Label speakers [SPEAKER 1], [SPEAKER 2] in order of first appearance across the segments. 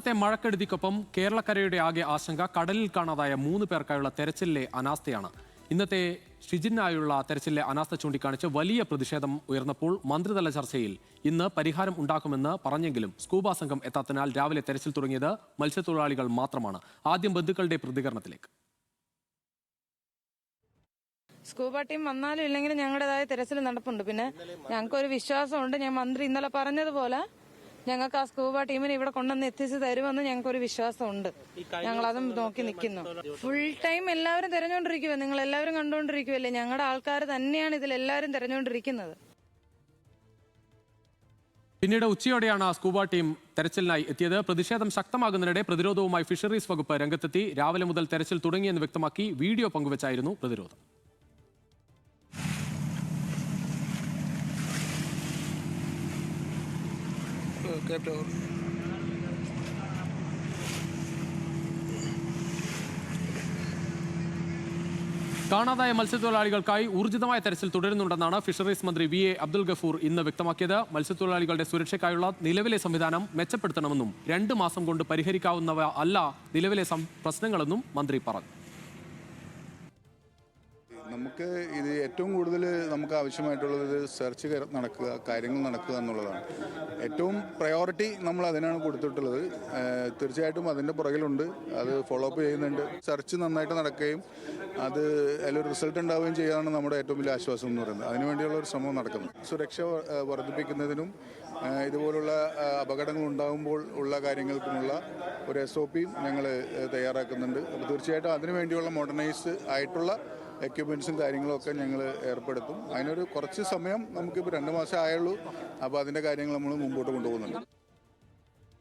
[SPEAKER 1] കനത്ത മഴക്കെടുതിക്കൊപ്പം കേരളക്കരയുടെ ആകെ ആശങ്ക കടലിൽ കാണാതായ 3 പേർക്കായുള്ള തെരച്ചിലിലെ അനാസ്ഥയാണ്. ഇന്നത്തെ ഷിജിനായുള്ള തെരച്ചിലിലെ അനാസ്ഥ ചൂണ്ടിക്കാണിച്ച് വലിയ പ്രതിഷേധം ഉയർന്നപ്പോൾ മന്ത്രിതല ചർച്ചയിൽ ഇന്ന് പരിഹാരം ഉണ്ടാക്കുമെന്ന് പറഞ്ഞെങ്കിലും സ്കൂബ സംഘം എത്താത്തതിനാൽ രാവിലെ തെരച്ചിൽ തുടങ്ങിയത് മത്സ്യത്തൊഴിലാളികൾ മാത്രമാണ്. ആദ്യം ബന്ധുക്കളുടെ പ്രതികരണത്തിലേക്ക്.
[SPEAKER 2] സ്കൂബ ടീം വന്നാലും ഇല്ലെങ്കിലും ഞങ്ങളുടേതായ തെരച്ചിൽ നടപ്പുണ്ട്. പിന്നെ ഞങ്ങൾക്കൊരു വിശ്വാസമുണ്ട്, ഞാൻ മന്ത്രി ഇന്നലെ പറഞ്ഞതുപോലെ ഞങ്ങൾക്ക് ആ സ്കൂബ ടീമിനെ ഇവിടെ കൊണ്ടുവന്ന് എത്തിച്ചു തരുമെന്ന് ഞങ്ങൾക്കൊരു വിശ്വാസമുണ്ട്. ഞങ്ങളതും നോക്കി നിൽക്കുന്നു. ഫുൾ ടൈം എല്ലാവരും തെരഞ്ഞുകൊണ്ടിരിക്കുവേ, നിങ്ങൾ എല്ലാവരും കണ്ടുകൊണ്ടിരിക്കുവല്ലേ. ഞങ്ങളുടെ ആൾക്കാർ തന്നെയാണ് ഇതിലെല്ലാവരും തെരഞ്ഞുകൊണ്ടിരിക്കുന്നത്.
[SPEAKER 1] പിന്നീട് ഉച്ചയോടെയാണ് സ്കൂബ ടീം തെരച്ചിലിനായി എത്തിയത്. പ്രതിഷേധം ശക്തമാകുന്നതിനിടെ പ്രതിരോധവുമായി ഫിഷറീസ് വകുപ്പ് രംഗത്തെത്തി. രാവിലെ മുതൽ തെരച്ചിൽ തുടങ്ങിയെന്ന് വ്യക്തമാക്കി വീഡിയോ പങ്കുവച്ചായിരുന്നു പ്രതിരോധം. കാണാതായ മത്സ്യത്തൊഴിലാളികൾക്കായി ഊർജിതമായ തെരച്ചിൽ തുടരുന്നുണ്ടെന്നാണ് ഫിഷറീസ് മന്ത്രി VA അബ്ദുൽ ഗഫൂർ ഇന്ന് വ്യക്തമാക്കിയത്. മത്സ്യത്തൊഴിലാളികളുടെ സുരക്ഷയ്ക്കായുള്ള നിലവിലെ സംവിധാനം മെച്ചപ്പെടുത്തണമെന്നും 2 മാസം കൊണ്ട് പരിഹരിക്കാവുന്നവ അല്ല നിലവിലെ പ്രശ്നങ്ങളെന്നും മന്ത്രി പറഞ്ഞു.
[SPEAKER 3] നമുക്ക് ഇത് ഏറ്റവും കൂടുതൽ നമുക്ക് ആവശ്യമായിട്ടുള്ളത് സെർച്ച് നടക്കുക, കാര്യങ്ങൾ നടക്കുക എന്നുള്ളതാണ്. ഏറ്റവും പ്രയോറിറ്റി നമ്മൾ അതിനാണ് കൊടുത്തിട്ടുള്ളത്. തീർച്ചയായിട്ടും അതിൻ്റെ പുറകിലുണ്ട്, അത് ഫോളോ അപ്പ് ചെയ്യുന്നുണ്ട്. സെർച്ച് നന്നായിട്ട് നടക്കുകയും അത് അതിലൊരു റിസൾട്ട് ഉണ്ടാവുകയും ചെയ്യാനാണ് നമ്മുടെ ഏറ്റവും വലിയ ആശ്വാസം എന്ന് പറയുന്നത്. അതിനുവേണ്ടിയുള്ള ഒരു ശ്രമം നടക്കുന്നു. സുരക്ഷ വർദ്ധിപ്പിക്കുന്നതിനും ഇതുപോലുള്ള അപകടങ്ങൾ ഉണ്ടാകുമ്പോൾ ഉള്ള കാര്യങ്ങൾക്കുമുള്ള ഒരു SOP ഞങ്ങൾ തയ്യാറാക്കുന്നുണ്ട്. അപ്പോൾ തീർച്ചയായിട്ടും അതിനുവേണ്ടിയുള്ള മോഡേണൈസ് ആയിട്ടുള്ള എക്യുപ്മെൻറ്റ്സും കാര്യങ്ങളൊക്കെ ഞങ്ങൾ ഏർപ്പെടുത്തും. അതിനൊരു കുറച്ച് സമയം നമുക്കിപ്പോൾ 2 മാസം ആയുള്ളൂ. അപ്പോൾ അതിൻ്റെ കാര്യങ്ങൾ നമ്മൾ മുമ്പോട്ട് കൊണ്ടുപോകുന്നുണ്ട്.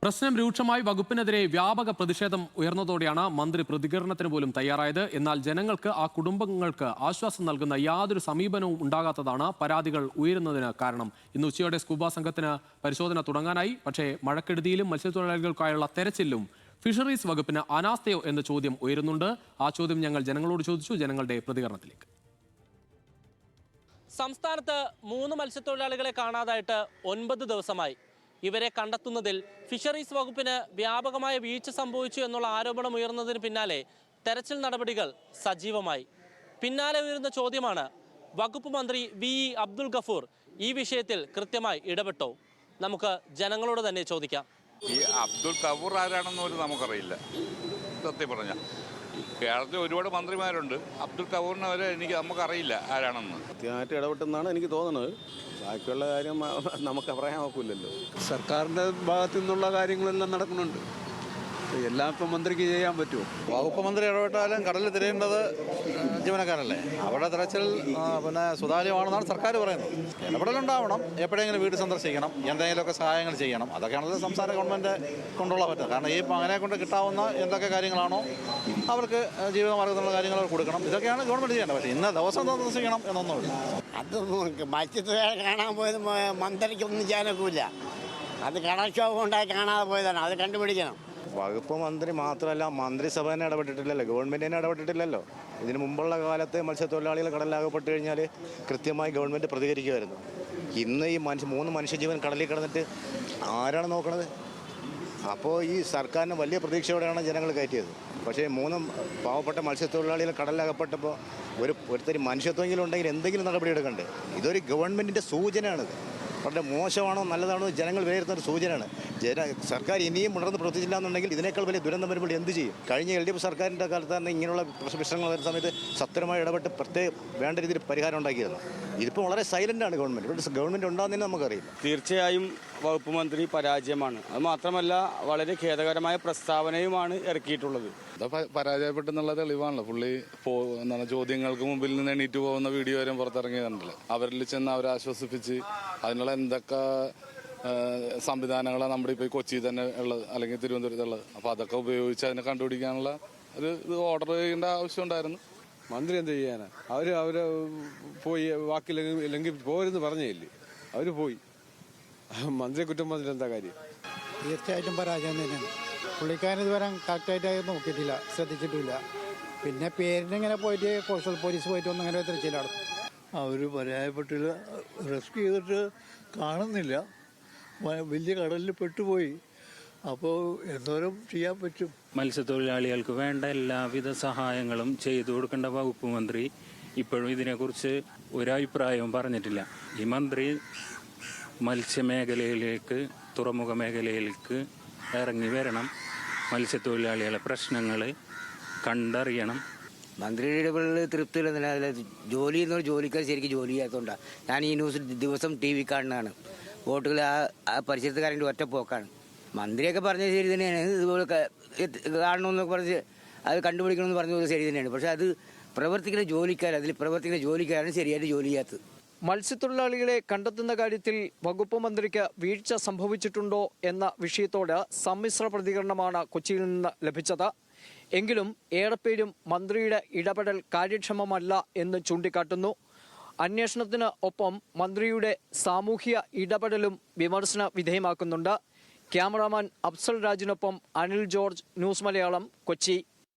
[SPEAKER 1] പ്രശ്നം രൂക്ഷമായി വകുപ്പിനെതിരെ വ്യാപക പ്രതിഷേധം ഉയർന്നതോടെയാണ് മന്ത്രി പ്രതികരണത്തിന് പോലും തയ്യാറായത്. എന്നാൽ ജനങ്ങൾക്ക്, ആ കുടുംബങ്ങൾക്ക് ആശ്വാസം നൽകുന്ന യാതൊരു സമീപനവും ഉണ്ടാകാത്തതാണ് പരാതികൾ ഉയരുന്നതിന് കാരണം. ഇന്ന് ഉച്ചയോടെ സ്കൂബ സംഘത്തിന് പരിശോധന തുടങ്ങാനായി. പക്ഷേ മഴക്കെടുതിയിലും മത്സ്യത്തൊഴിലാളികൾക്കായുള്ള തെരച്ചിലും ഫിഷറീസ് വകുപ്പിന് അനാസ്ഥയോ എന്ന ചോദ്യം ഉയരുന്നുണ്ട്. ആ ചോദ്യം ഞങ്ങൾ ജനങ്ങളോട് ചോദിച്ചു. ജനങ്ങളുടെ പ്രതികരണത്തിലേക്ക്.
[SPEAKER 4] സംസ്ഥാനത്ത് 3 മത്സ്യത്തൊഴിലാളികളെ കാണാതായിട്ട് 9 ദിവസമായി. ഇവരെ കണ്ടെത്തുന്നതിൽ ഫിഷറീസ് വകുപ്പിന് വ്യാപകമായ വീഴ്ച സംഭവിച്ചു എന്നുള്ള ആരോപണം ഉയർന്നതിന് പിന്നാലെ തെരച്ചിൽ നടപടികൾ സജീവമായി. പിന്നാലെ ഉയരുന്ന ചോദ്യമാണ്, വകുപ്പ് മന്ത്രി VE അബ്ദുൽ ഗഫൂർ ഈ വിഷയത്തിൽ കൃത്യമായി ഇടപെട്ടോ? നമുക്ക് ജനങ്ങളോട് തന്നെ ചോദിക്കാം.
[SPEAKER 5] ഈ അബ്ദുൽ ഗഫൂർ ആരാണെന്ന് പോലും നമുക്കറിയില്ല. സത്യം പറഞ്ഞാൽ കേരളത്തിൽ ഒരുപാട് മന്ത്രിമാരുണ്ട്, അബ്ദുൽ ഗഫൂറിനെ വരെ നമുക്കറിയില്ല ആരാണെന്ന്.
[SPEAKER 6] കൃത്യമായിട്ട് ഇടപെട്ടെന്നാണ് എനിക്ക് തോന്നുന്നത്. ബാക്കിയുള്ള കാര്യം നമുക്ക് പറയാൻ നോക്കില്ലല്ലോ.
[SPEAKER 7] സർക്കാരിൻ്റെ ഭാഗത്തു നിന്നുള്ള കാര്യങ്ങളെല്ലാം നടക്കുന്നുണ്ട്. എല്ലാം ഇപ്പം മന്ത്രിക്ക് ചെയ്യാൻ പറ്റുമോ?
[SPEAKER 8] വകുപ്പ് മന്ത്രി ഇടപെട്ടാലും കടലിൽ തിരയേണ്ടത് ജീവനക്കാരല്ലേ. അവിടെ തിരച്ചിൽ പിന്നെ സുതാര്യമാണെന്നാണ് സർക്കാർ പറയുന്നത്. ഇടപെടലുണ്ടാവണം. എപ്പോഴെങ്കിലും വീട് സന്ദർശിക്കണം, എന്തെങ്കിലുമൊക്കെ സഹായങ്ങൾ ചെയ്യണം. അതൊക്കെയാണല്ലോ സംസ്ഥാന ഗവൺമെൻറ് കൊണ്ടുള്ള പറ്റുന്നത്. കാരണം ഈ അങ്ങനെ കൊണ്ട് കിട്ടാവുന്ന എന്തൊക്കെ കാര്യങ്ങളാണോ അവർക്ക് ജീവിതമാർഗത്തിലുള്ള കാര്യങ്ങൾ കൊടുക്കണം. ഇതൊക്കെയാണ് ഗവൺമെൻറ് ചെയ്യേണ്ടത്. പക്ഷേ ഇന്ന ദിവസം സന്ദർശിക്കണം എന്നൊന്നുമില്ല.
[SPEAKER 9] അത് മത്സ്യത്തൊഴിലാളി കാണാൻ പോയത് മന്ത്രിക്കൊന്നും ചെയ്യാനൊക്കില്ല. അത് കടൽക്ഷോഭം ഉണ്ടായി കാണാതെ പോയതാണ്. അത് കണ്ടുപിടിക്കണം.
[SPEAKER 6] വകുപ്പ് മന്ത്രി മാത്രമല്ല, മന്ത്രിസഭ തന്നെ ഇടപെട്ടിട്ടില്ലല്ലോ, ഗവൺമെൻറ് തന്നെ ഇടപെട്ടിട്ടില്ലല്ലോ. ഇതിന് മുമ്പുള്ള കാലത്ത് മത്സ്യത്തൊഴിലാളികൾ കടലിലാകപ്പെട്ട് കഴിഞ്ഞാൽ കൃത്യമായി ഗവൺമെൻറ് പ്രതികരിക്കുമായിരുന്നു. ഇന്ന് ഈ 3 മനുഷ്യജീവൻ കടലിൽ കിടന്നിട്ട് ആരാണ് നോക്കണത്? അപ്പോൾ ഈ സർക്കാരിന് വലിയ പ്രതീക്ഷയോടെയാണ് ജനങ്ങൾ കയറ്റിയത്. പക്ഷേ 3 പാവപ്പെട്ട മത്സ്യത്തൊഴിലാളികൾ കടലിലകപ്പെട്ടപ്പോൾ ഒരുത്തരി മനുഷ്യത്വമെങ്കിലും ഉണ്ടെങ്കിൽ എന്തെങ്കിലും നടപടി എടുക്കണ്ടേ? ഇതൊരു ഗവൺമെൻറ്റിൻ്റെ സൂചനയാണിത്. വളരെ മോശമാണോ നല്ലതാണോ ജനങ്ങൾ വിലയിരുത്തുന്ന ഒരു സൂചനയാണ്. സർക്കാർ ഇനിയും ഉണർന്ന് പ്രവർത്തിച്ചില്ല എന്നുണ്ടെങ്കിൽ ഇതിനേക്കാൾ വലിയ ദുരന്തം വരുമ്പോൾ എന്ത് ചെയ്യും? കഴിഞ്ഞ LDF സർക്കാരിൻ്റെ കാലത്ത് തന്നെ ഇങ്ങനെയുള്ള പ്രശ്നങ്ങൾ വരുന്ന സമയത്ത് സത്യമായി ഇടപെട്ട് വേണ്ട രീതിയിൽ പരിഹാരം ഉണ്ടാക്കിയിരുന്നു. ഇതിപ്പോൾ വളരെ സൈലൻ്റാണ് ഗവൺമെൻറ്. ഇവിടെ ഗവൺമെൻറ് ഉണ്ടാകുന്നതിന് നമുക്കറിയില്ല.
[SPEAKER 10] തീർച്ചയായും വകുപ്പ് മന്ത്രി പരാജയമാണ്. അത് മാത്രമല്ല വളരെ ഖേദകരമായ പ്രസ്താവനയുമാണ് ഇറക്കിയിട്ടുള്ളത്.
[SPEAKER 5] പരാജയപ്പെട്ടെന്നുള്ള തെളിവാണല്ലോ. പുള്ളി എന്താണ് ചോദ്യങ്ങൾക്ക് മുമ്പിൽ നിന്ന് എണീറ്റ് പോകുന്ന വീഡിയോ വരെ പുറത്തിറങ്ങിയതുണ്ടല്ലോ. അവരിൽ ചെന്ന് അവരെ ആശ്വസിപ്പിച്ച് അതിനുള്ള എന്തൊക്കെ സംവിധാനങ്ങളാണ് നമ്മുടെ ഇപ്പോൾ കൊച്ചിയിൽ തന്നെ ഉള്ളത്, അല്ലെങ്കിൽ തിരുവനന്തപുരത്തുള്ളത്. അപ്പോൾ അതൊക്കെ ഉപയോഗിച്ച് അതിനെ കണ്ടുപിടിക്കാനുള്ള ഇത് ഓർഡർ ചെയ്യേണ്ട ആവശ്യം ഉണ്ടായിരുന്നു.
[SPEAKER 7] മന്ത്രി എന്ത് ചെയ്യാനാ? അവര് പോയി വാക്കില്ലെങ്കിൽ പോരെന്ന് പറഞ്ഞില്ലേ, അവർ പോയി. മന്ത്രിയെ കുറ്റം പറഞ്ഞിട്ട് എന്താ കാര്യം?
[SPEAKER 11] തീർച്ചയായിട്ടും പരാജയം തന്നെയാണ്. പുള്ളിക്കാരൻ ഇതുവരെ കറക്റ്റായിട്ട് നോക്കിയിട്ടില്ല, ശ്രദ്ധിച്ചിട്ടില്ല. പിന്നെ പേരിനിങ്ങനെ പോയിട്ട് കോസ്റ്റൽ പോലീസ് പോയിട്ട് ഒന്നങ്ങനെ തിരച്ചിലാണ്.
[SPEAKER 12] അവർ പരാജയപ്പെട്ടില്ല. റെസ്ക്യൂ ചെയ്തിട്ട് കാണുന്നില്ല. വലിയ കടലിൽ പെട്ടുപോയി. അപ്പോൾ എന്തോരം ചെയ്യാൻ പറ്റും?
[SPEAKER 13] മത്സ്യത്തൊഴിലാളികൾക്ക് വേണ്ട എല്ലാവിധ സഹായങ്ങളും ചെയ്തു കൊടുക്കേണ്ട വകുപ്പ് മന്ത്രി ഇപ്പോഴും ഇതിനെക്കുറിച്ച് ഒരഭിപ്രായവും പറഞ്ഞിട്ടില്ല. ഈ മന്ത്രി മത്സ്യമേഖലയിലേക്ക്, തുറമുഖ മേഖലയിലേക്ക് ഇറങ്ങി വരണം. മത്സ്യത്തൊഴിലാളികളുടെ പ്രശ്നങ്ങൾ കണ്ടറിയണം.
[SPEAKER 14] മന്ത്രിയുടെ ഇടപെടൽ തൃപ്തിയില്ലെന്നില്ല. അതിൽ ജോലി ചെയ്യുന്നവർ ജോലിക്കാർ ശരിക്കും ജോലി ചെയ്യാത്തതുകൊണ്ടാണ്. ഞാൻ ഈ ന്യൂസ് ദിവസം TV കാണുന്നതാണ്. വോട്ടുകൾ ആ പരിസരത്തുകാരുടെ ഒറ്റ പോക്കാണ്. മന്ത്രിയൊക്കെ പറഞ്ഞത് ശരി തന്നെയാണ്. ഇതുപോലെ കാണണമെന്നൊക്കെ പറഞ്ഞ് അത് കണ്ടുപിടിക്കണമെന്ന് പറഞ്ഞത് ശരി തന്നെയാണ്. പക്ഷെ അത് പ്രവർത്തിക്കുന്ന ജോലിക്കാരാണ് ശരിയായിട്ട് ജോലി ചെയ്യാത്തത്.
[SPEAKER 15] മത്സ്യത്തൊഴിലാളികളെ കണ്ടെത്തുന്ന കാര്യത്തിൽ വകുപ്പ് മന്ത്രിക്ക് വീഴ്ച സംഭവിച്ചിട്ടുണ്ടോ എന്ന വിഷയത്തോട് സമ്മിശ്ര പ്രതികരണമാണ് കൊച്ചിയിൽ നിന്ന് ലഭിച്ചത്. എങ്കിലും ഏറെപ്പേരും മന്ത്രിയുടെ ഇടപെടൽ കാര്യക്ഷമമല്ല എന്ന് ചൂണ്ടിക്കാട്ടുന്നു. അന്വേഷണത്തിന് ഒപ്പം മന്ത്രിയുടെ സാമൂഹ്യ ഇടപെടലും വിമർശന വിധേയമാക്കുന്നുണ്ട്. ക്യാമറാമാൻ അഫ്സൽ രാജിനൊപ്പം അനിൽ ജോർജ്, ന്യൂസ് മലയാളം, കൊച്ചി.